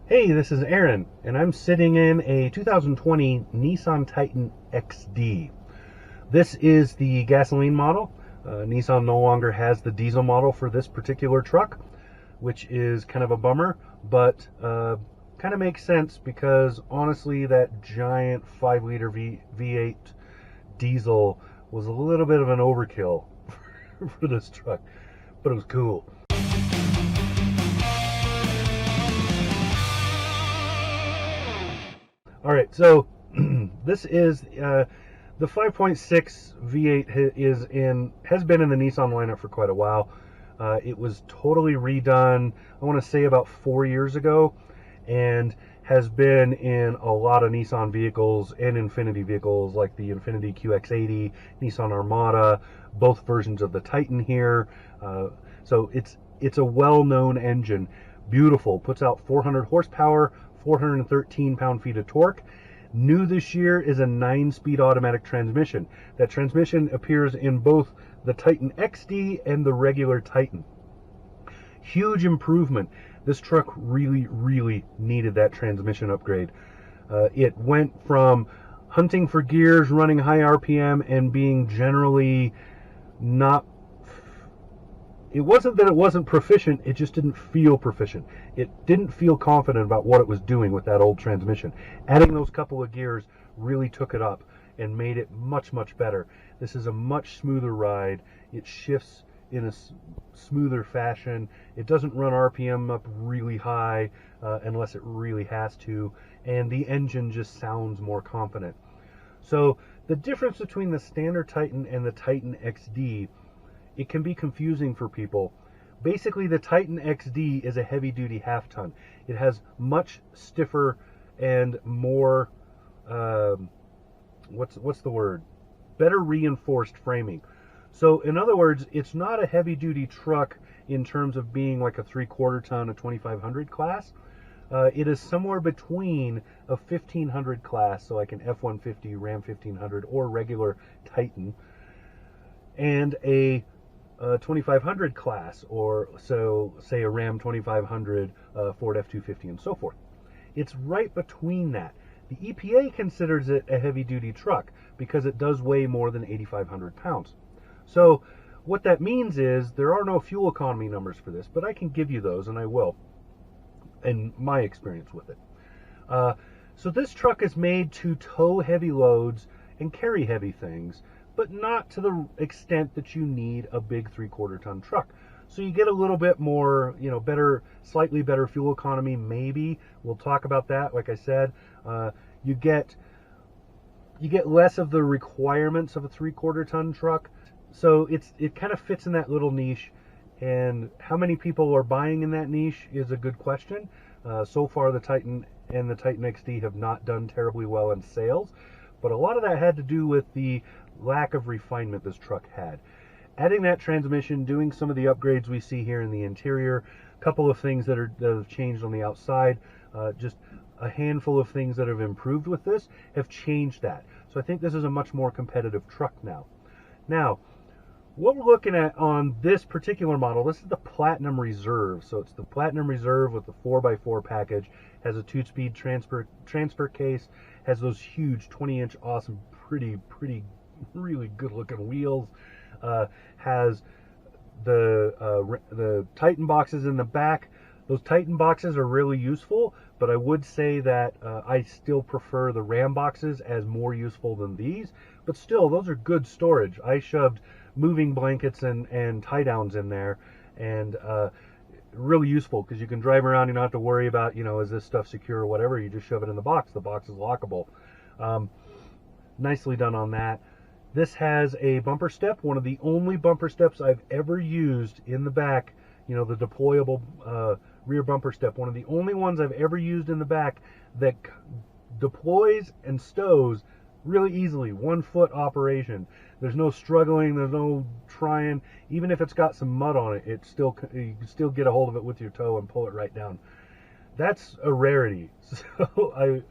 Hey, this is Aaron, and I'm sitting in a 2020 Nissan Titan XD. This is the gasoline model. Nissan no longer has the diesel model for this particular truck, which is kind of a bummer, but kind of makes sense because honestly, that giant 5-liter V8 diesel was a little bit of an overkill for this truck, but it was cool. All right, so this is the 5.6 V8 has been in the Nissan lineup for quite a while. It was totally redone, I want to say about 4 years ago, and has been in a lot of Nissan vehicles and Infiniti vehicles like the Infiniti QX80, Nissan Armada, both versions of the Titan here. So it's a well-known engine, beautiful, puts out 400 horsepower, 413 pound-feet of torque. New this year is a 9-speed automatic transmission. That transmission appears in both the Titan XD and the regular Titan. Huge improvement. This truck really needed that transmission upgrade. It went from hunting for gears, running high RPM, and being generally not. It wasn't that it wasn't proficient, it just didn't feel proficient. It didn't feel confident about what it was doing with that old transmission. Adding those couple of gears really took it up and made it much better. This is a much smoother ride. It shifts in a smoother fashion. It doesn't run RPM up really high unless it really has to, and the engine just sounds more confident. So the difference between the standard Titan and the Titan XD, it can be confusing for people. Basically, the Titan XD is a heavy-duty half-ton. It has much stiffer and more, what's the word? Better reinforced framing. So, in other words, it's not a heavy-duty truck in terms of being like a 3/4 ton, a 2500 class. It is somewhere between a 1500 class, so like an F-150, Ram 1500, or regular Titan, and a 2500 class, or so say a Ram 2500, Ford F-250, and so forth. It's right between that. The EPA considers it a heavy-duty truck because it does weigh more than 8,500 pounds. So what that means is there are no fuel economy numbers for this, but I can give you those, and I will, in my experience with it. So this truck is made to tow heavy loads and carry heavy things, but not to the extent that you need a big 3/4 ton truck. So you get a little bit more, better, slightly better fuel economy, maybe. We'll talk about that. Like I said, you get less of the requirements of a 3/4 ton truck. So it kind of fits in that little niche. And how many people are buying in that niche is a good question. So far, the Titan and the Titan XD have not done terribly well in sales, but a lot of that had to do with the lack of refinement this truck had. Adding that transmission, doing some of the upgrades we see here in the interior, a couple of things that have changed on the outside, just a handful of things that have improved with this have changed that. So I think this is a much more competitive truck now. Now, what we're looking at on this particular model, this is the Platinum Reserve. So it's the Platinum Reserve with the 4x4 package, has a 2-speed transfer case, has those huge 20-inch awesome, pretty, really good looking wheels, has the Titan boxes in the back. Those Titan boxes are really useful, but I would say that I still prefer the Ram boxes as more useful than these. But still, those are good storage. I shoved moving blankets and tie downs in there, and really useful because you can drive around. You don't have to worry about, is this stuff secure or whatever. You just shove it in the box. The box is lockable. Nicely done on that. This has a bumper step, one of the only bumper steps I've ever used in the back, the deployable rear bumper step, one of the only ones I've ever used in the back that deploys and stows really easily, 1-foot operation. There's no struggling, there's no trying. Even if it's got some mud on it, you can still get a hold of it with your toe and pull it right down. That's a rarity. So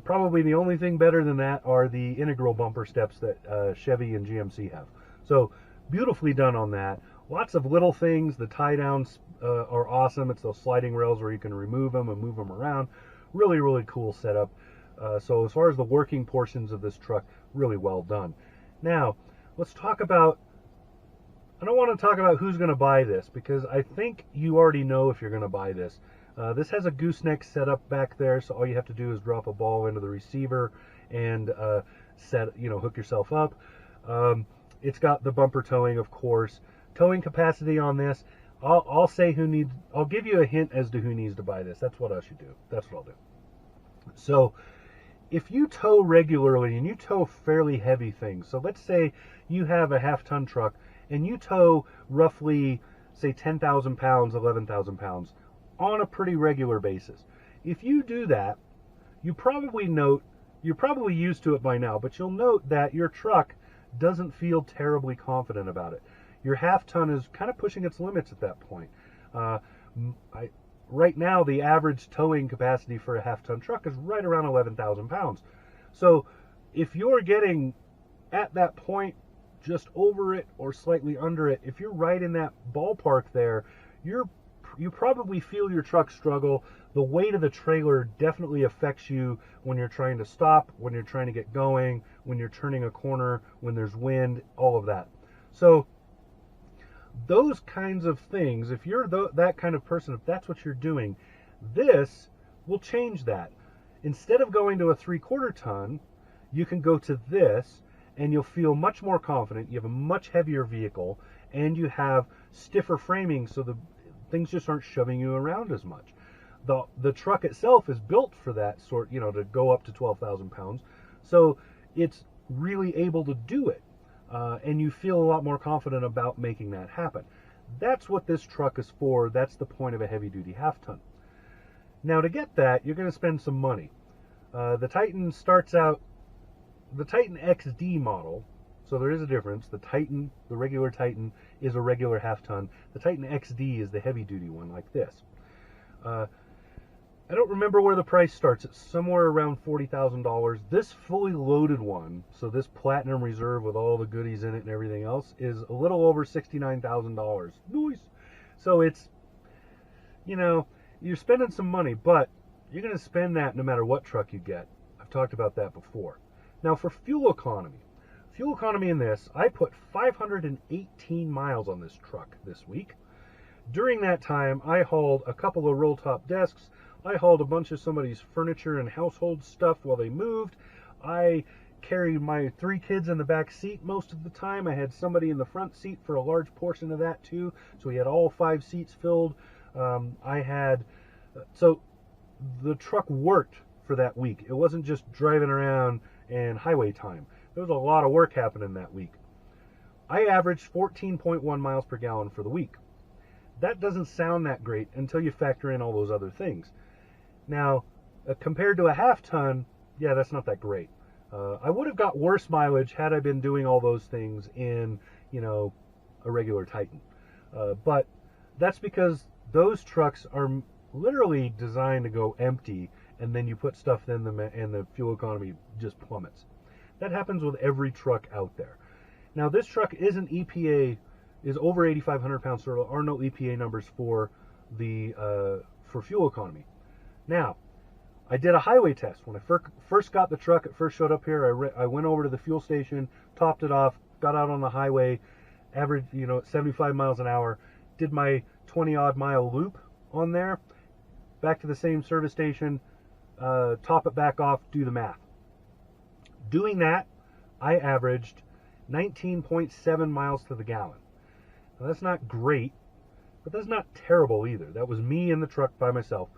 probably the only thing better than that are the integral bumper steps that Chevy and GMC have. So beautifully done on that. Lots of little things. The tie downs are awesome. It's those sliding rails where you can remove them and move them around. Really, really cool setup. So as far as the working portions of this truck, really well done. Now, let's talk about, I don't want to talk about who's going to buy this, because I think you already know if you're going to buy this. This has a gooseneck setup back there, so all you have to do is drop a ball into the receiver and hook yourself up. It's got the bumper towing, of course. Towing capacity on this, I'll say I'll give you a hint as to who needs to buy this. That's what I should do. That's what I'll do. So if you tow regularly and you tow fairly heavy things, so let's say you have a half-ton truck and you tow roughly, say, 10,000 pounds, 11,000 pounds on a pretty regular basis. If you do that, you're probably used to it by now, but you'll note that your truck doesn't feel terribly confident about it. Your half-ton is kind of pushing its limits at that point. Right now, the average towing capacity for a half-ton truck is right around 11,000 pounds. So if you're getting at that point, just over it or slightly under it, if you're right in that ballpark there, you probably feel your truck struggle. The weight of the trailer definitely affects you when you're trying to stop, when you're trying to get going, when you're turning a corner, when there's wind, all of that. So those kinds of things, if you're that kind of person, if that's what you're doing, this will change that. Instead of going to a 3/4 ton, you can go to this and you'll feel much more confident. You have a much heavier vehicle and you have stiffer framing, so the things just aren't shoving you around as much. The truck itself is built for that sort, to go up to 12,000 pounds. So it's really able to do it. And you feel a lot more confident about making that happen. That's what this truck is for. That's the point of a heavy-duty half-ton. Now, to get that, you're going to spend some money. The Titan XD model, so there is a difference. The regular Titan, is a regular half-ton. The Titan XD is the heavy-duty one, like this. I don't remember where the price starts. It's somewhere around $40,000. This fully loaded one, so this Platinum Reserve with all the goodies in it and everything else, is a little over $69,000. Nice. So it's, you're spending some money, but you're going to spend that no matter what truck you get. I've talked about that before. Now, for fuel economy in this, I put 518 miles on this truck this week. During that time, I hauled a couple of roll-top desks. I hauled a bunch of somebody's furniture and household stuff while they moved. I carried my 3 kids in the back seat most of the time. I had somebody in the front seat for a large portion of that too. So we had all 5 seats filled. So the truck worked for that week. It wasn't just driving around and highway time. There was a lot of work happening that week. I averaged 14.1 miles per gallon for the week. That doesn't sound that great until you factor in all those other things. Now, compared to a half-ton, yeah, that's not that great. I would have got worse mileage had I been doing all those things in, a regular Titan. But that's because those trucks are literally designed to go empty, and then you put stuff in them and the fuel economy just plummets. That happens with every truck out there. Now, this truck is over 8,500 pounds, so there are no EPA numbers for fuel economy. Now, I did a highway test. When I first got the truck, it first showed up here, I went over to the fuel station, topped it off, got out on the highway, average, at 75 miles an hour, did my 20-odd mile loop on there, back to the same service station, top it back off, do the math. Doing that, I averaged 19.7 miles to the gallon. Now, that's not great, but that's not terrible either. That was me in the truck by myself.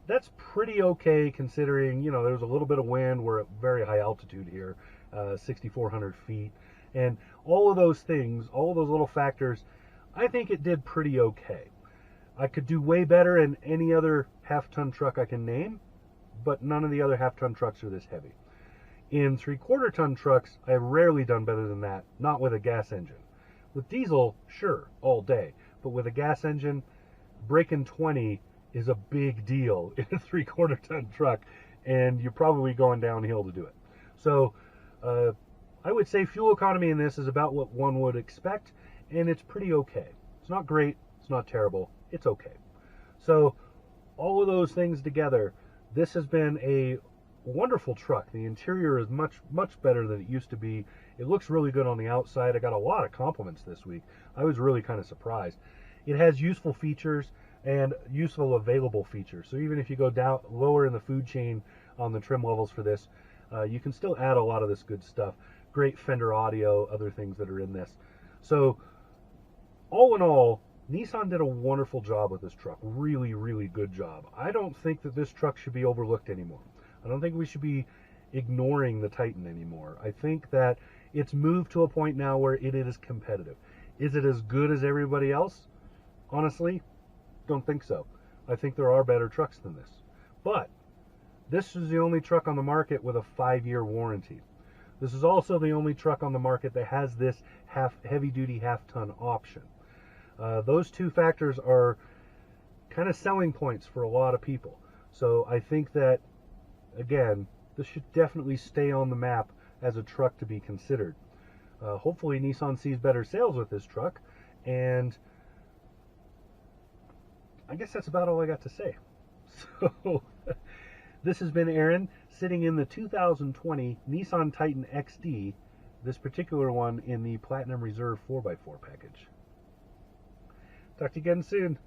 That's pretty okay considering, there's a little bit of wind. We're at very high altitude here, 6,400 feet. And all of those things, all of those little factors, I think it did pretty okay. I could do way better in any other half-ton truck I can name, but none of the other half-ton trucks are this heavy. In 3/4 ton trucks, I've rarely done better than that, not with a gas engine. With diesel, sure, all day. But with a gas engine, breaking 20 is a big deal in a 3/4 ton truck, and you're probably going downhill to do it. So I would say fuel economy in this is about what one would expect, and it's pretty okay. It's not great, it's not terrible, it's okay. So all of those things together, this has been a wonderful truck. The interior is much better than it used to be. It looks really good on the outside. I got a lot of compliments this week. I was really kind of surprised. It has useful features and useful available features. So even if you go down lower in the food chain on the trim levels for this, you can still add a lot of this good stuff. Great Fender audio, other things that are in this. So all in all, Nissan did a wonderful job with this truck. Really, really good job. I don't think that this truck should be overlooked anymore. I don't think we should be ignoring the Titan anymore. I think that it's moved to a point now where it is competitive. Is it as good as everybody else? Honestly, don't think so. I think there are better trucks than this. But this is the only truck on the market with a 5-year warranty. This is also the only truck on the market that has this heavy-duty half-ton option. Those two factors are kind of selling points for a lot of people. So I think that, again, this should definitely stay on the map as a truck to be considered. Hopefully Nissan sees better sales with this truck, and I guess that's about all I got to say. So this has been Aaron sitting in the 2020 Nissan Titan XD, this particular one in the Platinum Reserve 4x4 package. Talk to you again soon.